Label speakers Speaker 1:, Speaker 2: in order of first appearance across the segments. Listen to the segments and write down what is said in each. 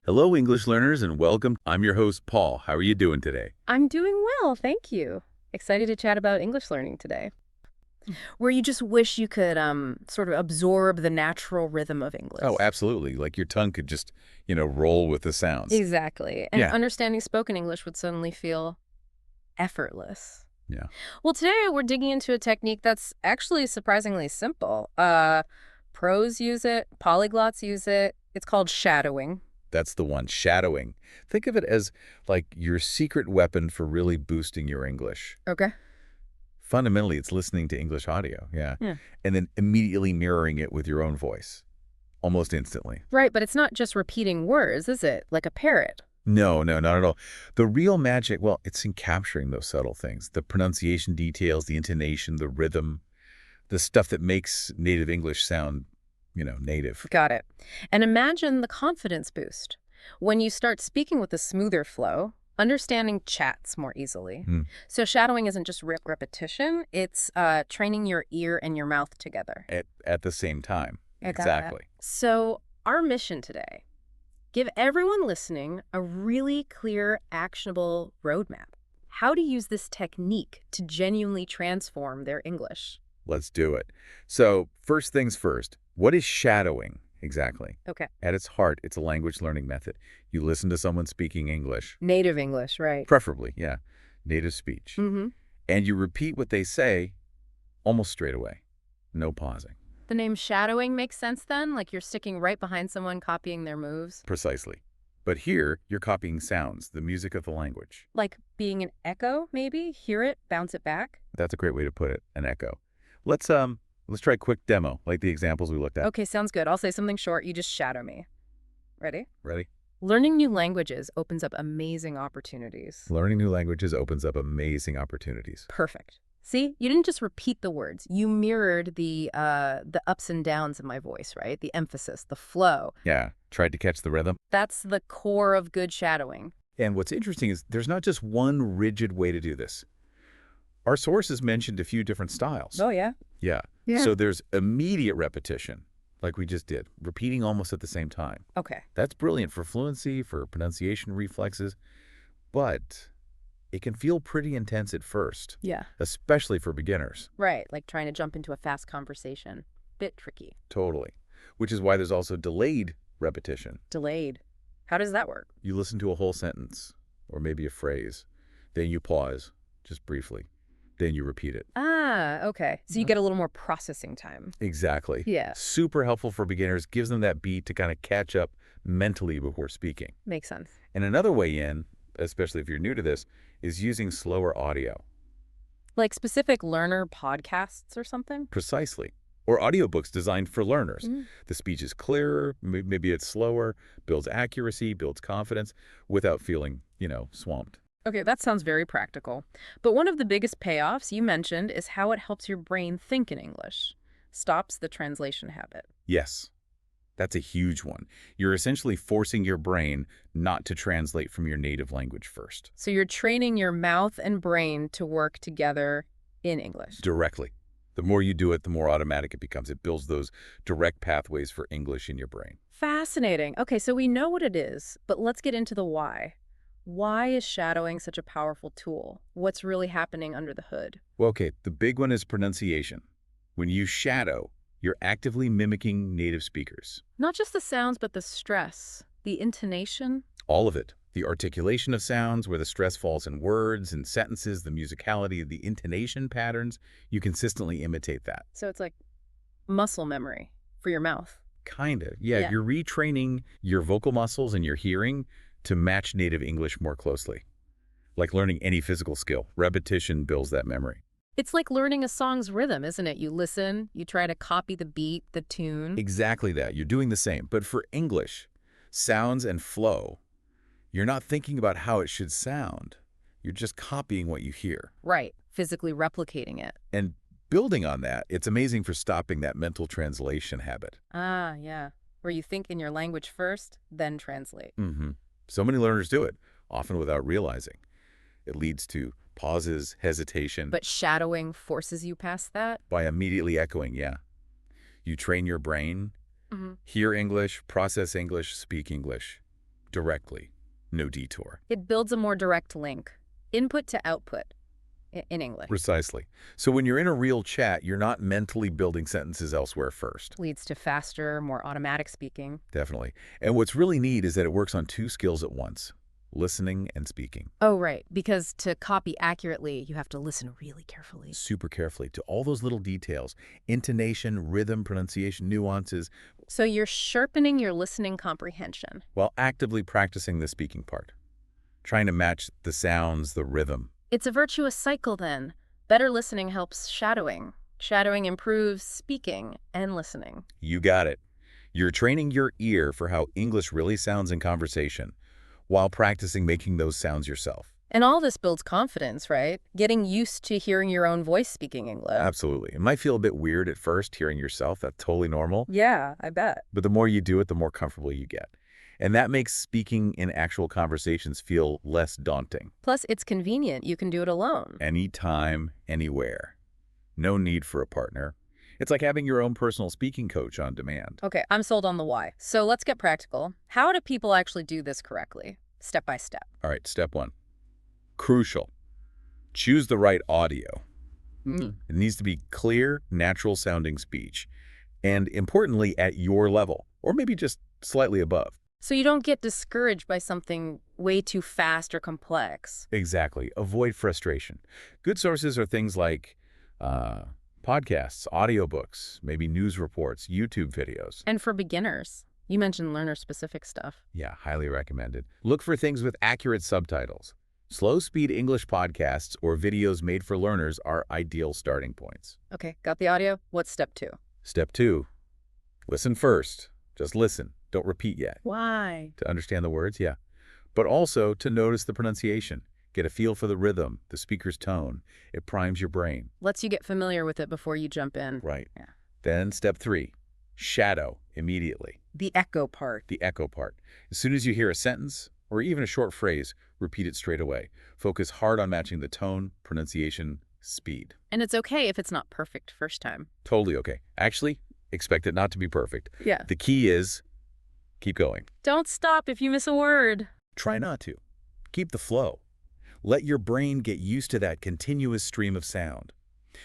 Speaker 1: Hello, English learners, and welcome. I'm your host, Paul. How are you doing today?
Speaker 2: I'm doing well, thank you. Excited to chat about English learning today. Where you just wish you could sort of absorb the natural rhythm of
Speaker 1: Oh,
Speaker 2: English.
Speaker 1: absolutely. Like your tongue could just, roll with the sounds.
Speaker 2: Exactly. And
Speaker 1: Yeah.
Speaker 2: understanding spoken English would suddenly feel effortless.
Speaker 1: Yeah.
Speaker 2: Well, today we're digging into a technique that's actually surprisingly simple. Pros use it, polyglots use it. It's called shadowing.
Speaker 1: That's the one, shadowing. Think of it as like your secret weapon for really boosting your English.
Speaker 2: Okay.
Speaker 1: Fundamentally, it's listening to English audio. Yeah.
Speaker 2: Yeah.
Speaker 1: And then immediately mirroring it with your own voice, almost instantly.
Speaker 2: Right, but it's not just repeating words, is it? Like a parrot.
Speaker 1: No, no, not at all. The real magic, well, it's in capturing those subtle things, the pronunciation details, the intonation, the rhythm, the stuff that makes native English sound, native.
Speaker 2: Got it. And imagine the confidence boost. When you start speaking with a smoother flow, understanding chats more easily.
Speaker 1: Hmm.
Speaker 2: So shadowing isn't just repetition, it's training your ear and your mouth together.
Speaker 1: At the same time.
Speaker 2: I got that.
Speaker 1: Exactly.
Speaker 2: So our mission today, give everyone listening a really clear, actionable roadmap. How to use this technique to genuinely transform their English.
Speaker 1: Let's do it. So first things first, what is shadowing exactly?
Speaker 2: Okay.
Speaker 1: At its heart, it's a language learning method. You listen to someone speaking English,
Speaker 2: Native English, right.
Speaker 1: preferably, yeah, native speech,
Speaker 2: Mm-hmm.
Speaker 1: and you repeat what they say almost straight away. No pausing.
Speaker 2: The name shadowing makes sense then? Like you're sticking right behind someone copying their moves?
Speaker 1: Precisely. But here, you're copying sounds, the music of the language.
Speaker 2: Like being an echo, maybe? Hear it, bounce it back?
Speaker 1: That's a great way to put it, an echo. Let's try a quick demo, like the examples we looked at.
Speaker 2: Okay, sounds good. I'll say something short. You just shadow me. Ready?
Speaker 1: Ready?
Speaker 2: Learning new languages opens up amazing opportunities.
Speaker 1: Learning new languages opens up amazing opportunities.
Speaker 2: Perfect. See, you didn't just repeat the words. You mirrored the ups and downs of my voice, right? The emphasis, the flow.
Speaker 1: Yeah, tried to catch the rhythm.
Speaker 2: That's the core of good shadowing.
Speaker 1: And what's interesting is there's not just one rigid way to do this. Our sources mentioned a few different styles.
Speaker 2: Oh, yeah?
Speaker 1: Yeah.
Speaker 2: Yeah.
Speaker 1: So there's immediate repetition, like we just did, repeating almost at the same time.
Speaker 2: Okay.
Speaker 1: That's brilliant for fluency, for pronunciation reflexes, but it can feel pretty intense at first,
Speaker 2: Yeah.
Speaker 1: especially for beginners.
Speaker 2: Right, like trying to jump into a fast conversation. Bit tricky.
Speaker 1: Totally. Which is why there's also delayed repetition.
Speaker 2: Delayed. How does that work?
Speaker 1: You listen to a whole sentence, or maybe a phrase, then you pause, just briefly, then you repeat it.
Speaker 2: Ah, okay. So you get a little more processing time.
Speaker 1: Exactly.
Speaker 2: Yeah.
Speaker 1: Super helpful for beginners, gives them that beat to kind of catch up mentally before speaking.
Speaker 2: Makes sense.
Speaker 1: And another way in, especially if you're new to this, is using slower audio.
Speaker 2: Like specific learner podcasts or something?
Speaker 1: Precisely. Or audiobooks designed for learners.
Speaker 2: Mm.
Speaker 1: The speech is clearer, maybe it's slower, builds accuracy, builds confidence, without feeling, swamped.
Speaker 2: Okay, that sounds very practical. But one of the biggest payoffs you mentioned is how it helps your brain think in English. Stops the translation habit.
Speaker 1: Yes, that's a huge one. You're essentially forcing your brain not to translate from your native language first.
Speaker 2: So you're training your mouth and brain to work together in English.
Speaker 1: Directly. The more you do it, the more automatic it becomes. It builds those direct pathways for English in your brain.
Speaker 2: Fascinating. Okay, so we know what it is, but let's get into the why. Why is shadowing such a powerful tool? What's really happening under the hood?
Speaker 1: Well, okay, the big one is pronunciation. When you shadow, you're actively mimicking native speakers.
Speaker 2: Not just the sounds, but the stress, the intonation.
Speaker 1: All of it. The articulation of sounds, where the stress falls in words and sentences, the musicality, the intonation patterns, you consistently imitate that.
Speaker 2: So it's like muscle memory for your mouth.
Speaker 1: Kind of. Yeah,
Speaker 2: Yeah.
Speaker 1: you're retraining your vocal muscles and your hearing to match native English more closely. Like learning any physical skill, repetition builds that memory.
Speaker 2: It's like learning a song's rhythm, isn't it? You listen, you try to copy the beat, the tune.
Speaker 1: Exactly that. You're doing the same. But for English, sounds and flow, you're not thinking about how it should sound. You're just copying what you hear.
Speaker 2: Right, physically replicating it.
Speaker 1: And building on that, it's amazing for stopping that mental translation habit.
Speaker 2: Ah, yeah. Where you think in your language first, then translate.
Speaker 1: So many learners do it, often without realizing. It leads to pauses, hesitation.
Speaker 2: But shadowing forces you past that?
Speaker 1: By immediately echoing, yeah. You train your brain, hear English, process English, speak English. directly. No detour.
Speaker 2: It builds a more direct link, input to output in English.
Speaker 1: Precisely. So when you're in a real chat, you're not mentally building sentences elsewhere first.
Speaker 2: Leads to faster, more automatic speaking.
Speaker 1: Definitely. And what's really neat is that it works on two skills at once, listening and speaking.
Speaker 2: Oh, right. Because to copy accurately, you have to listen really carefully.
Speaker 1: Super carefully to all those little details, intonation, rhythm, pronunciation, nuances,
Speaker 2: So you're sharpening your listening comprehension.
Speaker 1: while actively practicing the speaking part, trying to match the sounds, the rhythm.
Speaker 2: It's a virtuous cycle then. Better listening helps shadowing. Shadowing improves speaking and listening.
Speaker 1: You got it. You're training your ear for how English really sounds in conversation, while practicing making those sounds yourself.
Speaker 2: And all this builds confidence, right? Getting used to hearing your own voice speaking English.
Speaker 1: Absolutely. It might feel a bit weird at first hearing yourself. That's totally normal.
Speaker 2: Yeah, I bet.
Speaker 1: But the more you do it, the more comfortable you get. And that makes speaking in actual conversations feel less daunting.
Speaker 2: Plus, it's convenient. You can do it alone.
Speaker 1: Anytime, anywhere. No need for a partner. It's like having your own personal speaking coach on demand.
Speaker 2: Okay, I'm sold on the why. So let's get practical. How do people actually do this correctly? Step by step.
Speaker 1: All right, step one. Crucial. Choose the right audio. It needs to be clear, natural-sounding speech. And importantly, at your level, or maybe just slightly above.
Speaker 2: So you don't get discouraged by something way too fast or complex.
Speaker 1: Exactly. Avoid frustration. Good sources are things like podcasts, audiobooks, maybe news reports, YouTube videos.
Speaker 2: And for beginners, you mentioned learner-specific stuff.
Speaker 1: Yeah, highly recommended. Look for things with accurate subtitles. Slow-speed English podcasts or videos made for learners are ideal starting points.
Speaker 2: Okay, got the audio? What's step 2?
Speaker 1: Step 2. Listen first. Just listen. Don't repeat yet.
Speaker 2: Why?
Speaker 1: To understand the words, yeah. But also to notice the pronunciation. Get a feel for the rhythm, the speaker's tone. It primes your brain.
Speaker 2: Lets you get familiar with it before you jump in.
Speaker 1: Right.
Speaker 2: Yeah.
Speaker 1: Then step 3. Shadow immediately.
Speaker 2: The echo part.
Speaker 1: The echo part. As soon as you hear a sentence or even a short phrase, repeat it straight away. Focus hard on matching the tone, pronunciation, speed.
Speaker 2: And it's okay if it's not perfect first time.
Speaker 1: Totally okay. Actually, expect it not to be perfect.
Speaker 2: Yeah.
Speaker 1: The key is keep going.
Speaker 2: Don't stop if you miss a word.
Speaker 1: Try not to. Keep the flow. Let your brain get used to that continuous stream of sound.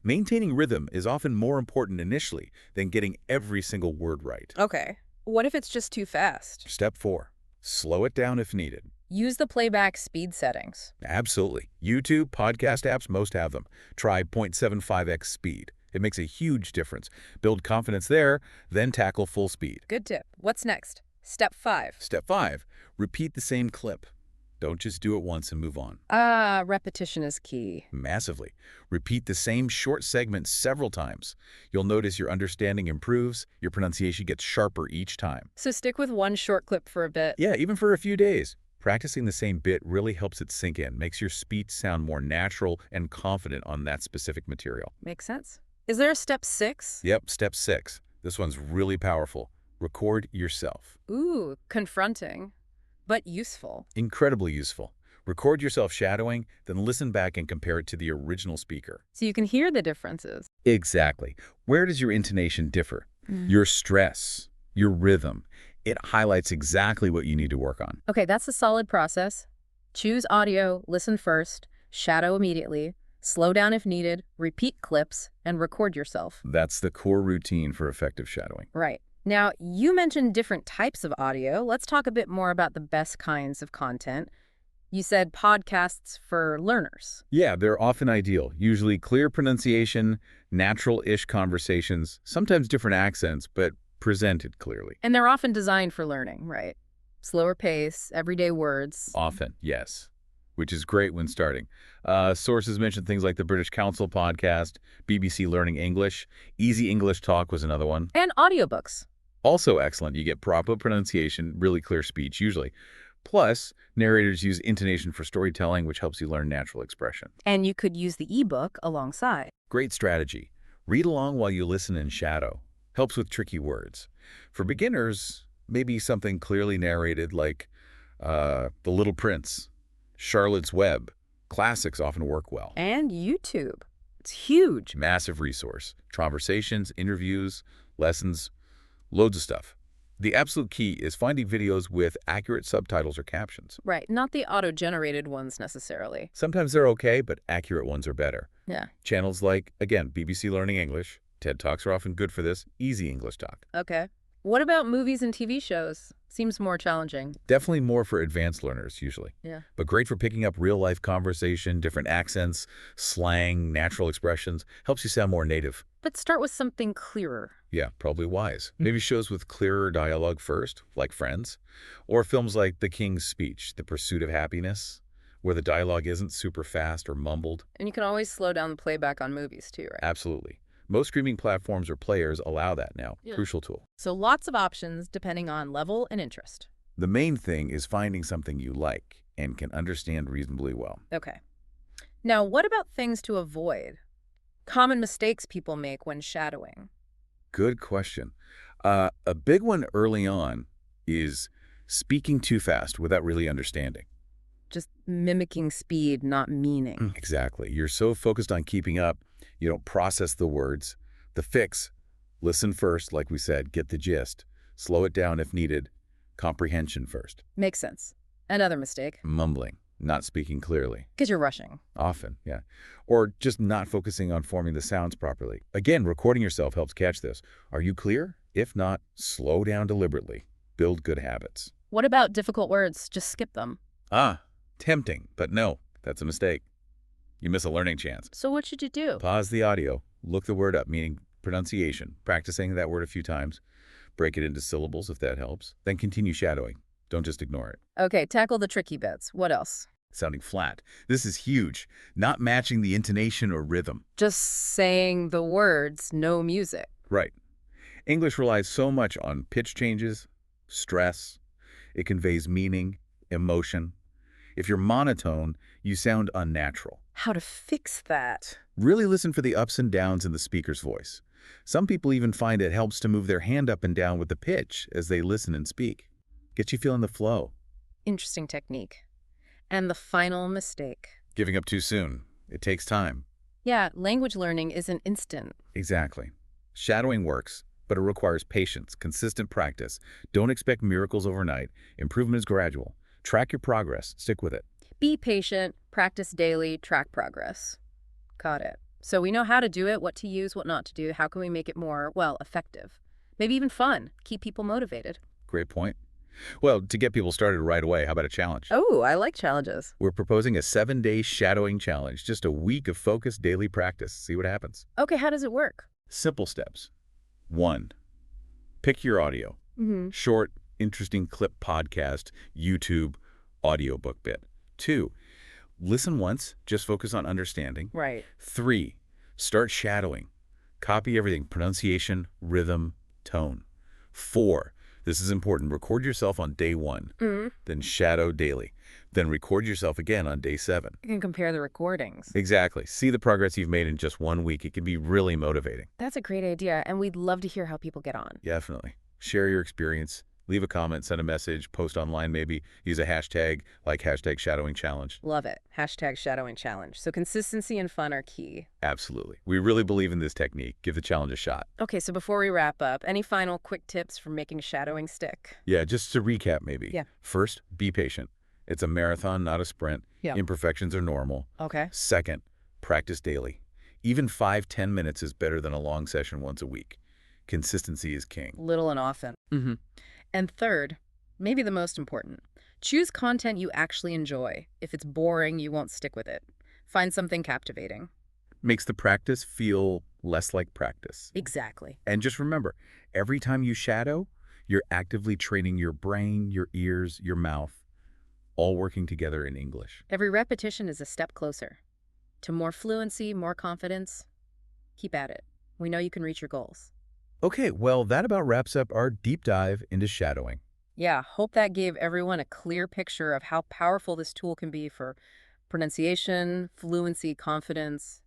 Speaker 1: Maintaining rhythm is often more important initially than getting every single word right.
Speaker 2: Okay. What if it's just too fast?
Speaker 1: Step 4. Slow it down if needed.
Speaker 2: Use the playback speed settings.
Speaker 1: Absolutely. YouTube, podcast apps, most have them. Try 0.75x speed. It makes a huge difference. Build confidence there, then tackle full speed.
Speaker 2: Good tip. What's next? Step 5.
Speaker 1: Step 5. Repeat the same clip. Don't just do it once and move on.
Speaker 2: Repetition is key.
Speaker 1: Massively. Repeat the same short segment several times. You'll notice your understanding improves, your pronunciation gets sharper each time.
Speaker 2: So stick with one short clip for a bit.
Speaker 1: Yeah, even for a few days. Practicing the same bit really helps it sink in, makes your speech sound more natural and confident on that specific material.
Speaker 2: Makes sense. Is there a step 6?
Speaker 1: Yep, step 6. This one's really powerful. Record yourself.
Speaker 2: Ooh, confronting, but useful.
Speaker 1: Incredibly useful. Record yourself shadowing, then listen back and compare it to the original speaker.
Speaker 2: So you can hear the differences.
Speaker 1: Exactly. Where does your intonation differ? Your stress, your rhythm. It highlights exactly what you need to work on.
Speaker 2: Okay, that's a solid process. Choose audio, listen first, shadow immediately, slow down if needed, repeat clips, and record yourself.
Speaker 1: That's the core routine for effective shadowing.
Speaker 2: Right. Now, you mentioned different types of audio. Let's talk a bit more about the best kinds of content. You said podcasts for learners.
Speaker 1: Yeah, they're often ideal. Usually clear pronunciation, natural-ish conversations, sometimes different accents, but presented clearly.
Speaker 2: And they're often designed for learning, right? Slower pace, everyday words.
Speaker 1: Often, yes, which is great when starting. Sources mention things like the British Council podcast, BBC Learning English, Easy English Talk was another one.
Speaker 2: And audiobooks.
Speaker 1: Also excellent. You get proper pronunciation, really clear speech usually. Plus, narrators use intonation for storytelling, which helps you learn natural expression.
Speaker 2: And you could use the ebook alongside.
Speaker 1: Great strategy. Read along while you listen in shadow. Helps with tricky words. For beginners, maybe something clearly narrated like The Little Prince, Charlotte's Web. Classics often work well.
Speaker 2: And YouTube. It's huge.
Speaker 1: Massive resource. Conversations, interviews, lessons, loads of stuff. The absolute key is finding videos with accurate subtitles or captions.
Speaker 2: Right, not the auto-generated ones necessarily.
Speaker 1: Sometimes they're okay, but accurate ones are better.
Speaker 2: Yeah.
Speaker 1: Channels like, again, BBC Learning English, TED Talks are often good for this, easy English talk.
Speaker 2: Okay. What about movies and TV shows? Seems more challenging.
Speaker 1: Definitely more for advanced learners, usually.
Speaker 2: Yeah.
Speaker 1: But great for picking up real-life conversation, different accents, slang, natural expressions. Helps you sound more native.
Speaker 2: But start with something clearer.
Speaker 1: Yeah, probably wise. Maybe shows with clearer dialogue first, like Friends. Or films like The King's Speech, The Pursuit of Happiness, where the dialogue isn't super fast or mumbled.
Speaker 2: And you can always slow down the playback on movies too, right?
Speaker 1: Absolutely. Most streaming platforms or players allow that now.
Speaker 2: Yeah.
Speaker 1: Crucial tool.
Speaker 2: So lots of options depending on level and interest.
Speaker 1: The main thing is finding something you like and can understand reasonably well.
Speaker 2: Okay. Now, what about things to avoid? Common mistakes people make when shadowing.
Speaker 1: Good question. A big one early on is speaking too fast without really understanding.
Speaker 2: Just mimicking speed, not meaning.
Speaker 1: Exactly. You're so focused on keeping up, you don't process the words. The fix, listen first, like we said, get the gist. Slow it down if needed. Comprehension first.
Speaker 2: Makes sense. Another mistake.
Speaker 1: Mumbling, not speaking clearly.
Speaker 2: Because you're rushing.
Speaker 1: Often, yeah. Or just not focusing on forming the sounds properly. Again, recording yourself helps catch this. Are you clear? If not, slow down deliberately. Build good habits.
Speaker 2: What about difficult words? Just skip them.
Speaker 1: Tempting, but no, that's a mistake. You miss a learning chance.
Speaker 2: So what should you do?
Speaker 1: Pause the audio, look the word up, meaning pronunciation, practicing that word a few times, break it into syllables if that helps, then continue shadowing. Don't just ignore it.
Speaker 2: Okay, tackle the tricky bits. What else?
Speaker 1: Sounding flat. This is huge. Not matching the intonation or rhythm.
Speaker 2: Just saying the words, no music.
Speaker 1: Right. English relies so much on pitch changes, stress. It conveys meaning, emotion. If you're monotone, you sound unnatural.
Speaker 2: How to fix that?
Speaker 1: Really listen for the ups and downs in the speaker's voice. Some people even find it helps to move their hand up and down with the pitch as they listen and speak. Get you feeling the flow.
Speaker 2: Interesting technique. And the final mistake.
Speaker 1: Giving up too soon. It takes time.
Speaker 2: Yeah, language learning isn't instant.
Speaker 1: Exactly. Shadowing works, but it requires patience, consistent practice. Don't expect miracles overnight. Improvement is gradual. Track your progress. Stick with it.
Speaker 2: Be patient, practice daily, track progress. Got it. So we know how to do it, what to use, what not to do. How can we make it more, well, effective? Maybe even fun. Keep people motivated.
Speaker 1: Great point. Well, to get people started right away, how about a challenge?
Speaker 2: Oh, I like challenges.
Speaker 1: We're proposing a 7-day shadowing challenge, just a week of focused daily practice. See what happens.
Speaker 2: Okay, how does it work?
Speaker 1: Simple steps. 1. Pick your audio. Short, interesting clip podcast, YouTube, audiobook bit. 2. Listen once, just focus on understanding.
Speaker 2: Right.
Speaker 1: 3. Start shadowing. Copy everything, pronunciation, rhythm, tone. 4. This is important. Record yourself on day 1, then shadow daily. Then record yourself again on day 7.
Speaker 2: You can compare the recordings.
Speaker 1: Exactly. See the progress you've made in just 1 week. It can be really motivating.
Speaker 2: That's a great idea, and we'd love to hear how people get on.
Speaker 1: Definitely. Share your experience. Leave a comment, send a message, post online maybe. Use a hashtag like hashtag shadowing challenge.
Speaker 2: Love it. Hashtag shadowing challenge. So consistency and fun are key.
Speaker 1: Absolutely. We really believe in this technique. Give the challenge a shot.
Speaker 2: Okay, so before we wrap up, any final quick tips for making shadowing stick?
Speaker 1: Yeah, just to recap maybe.
Speaker 2: Yeah.
Speaker 1: First, be patient. It's a marathon, not a sprint.
Speaker 2: Yeah.
Speaker 1: Imperfections are normal.
Speaker 2: Okay.
Speaker 1: Second, practice daily. Even 5-10 minutes is better than a long session once a week. Consistency is king.
Speaker 2: Little and often. And third, maybe the most important, choose content you actually enjoy. If it's boring, you won't stick with it. Find something captivating.
Speaker 1: Makes the practice feel less like practice.
Speaker 2: Exactly.
Speaker 1: And just remember, every time you shadow, you're actively training your brain, your ears, your mouth, all working together in English.
Speaker 2: Every repetition is a step closer to more fluency, more confidence. Keep at it. We know you can reach your goals.
Speaker 1: Okay, well, that about wraps up our deep dive into shadowing.
Speaker 2: Yeah, hope that gave everyone a clear picture of how powerful this tool can be for pronunciation, fluency, confidence,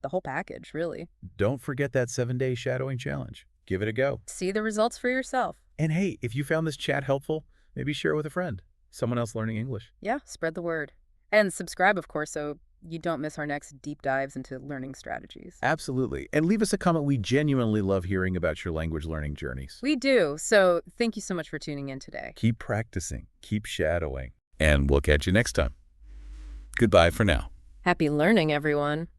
Speaker 2: the whole package, really.
Speaker 1: Don't forget that 7-day shadowing challenge. Give it a go.
Speaker 2: See the results for yourself.
Speaker 1: And hey, if you found this chat helpful, maybe share it with a friend, someone else learning English.
Speaker 2: Yeah, spread the word. And subscribe, of course, so you don't miss our next deep dives into learning strategies.
Speaker 1: Absolutely. And leave us a comment. We genuinely love hearing about your language learning journeys.
Speaker 2: We do. So thank you so much for tuning in today.
Speaker 1: Keep practicing, keep shadowing, and we'll catch you next time. Goodbye for now.
Speaker 2: Happy learning, everyone.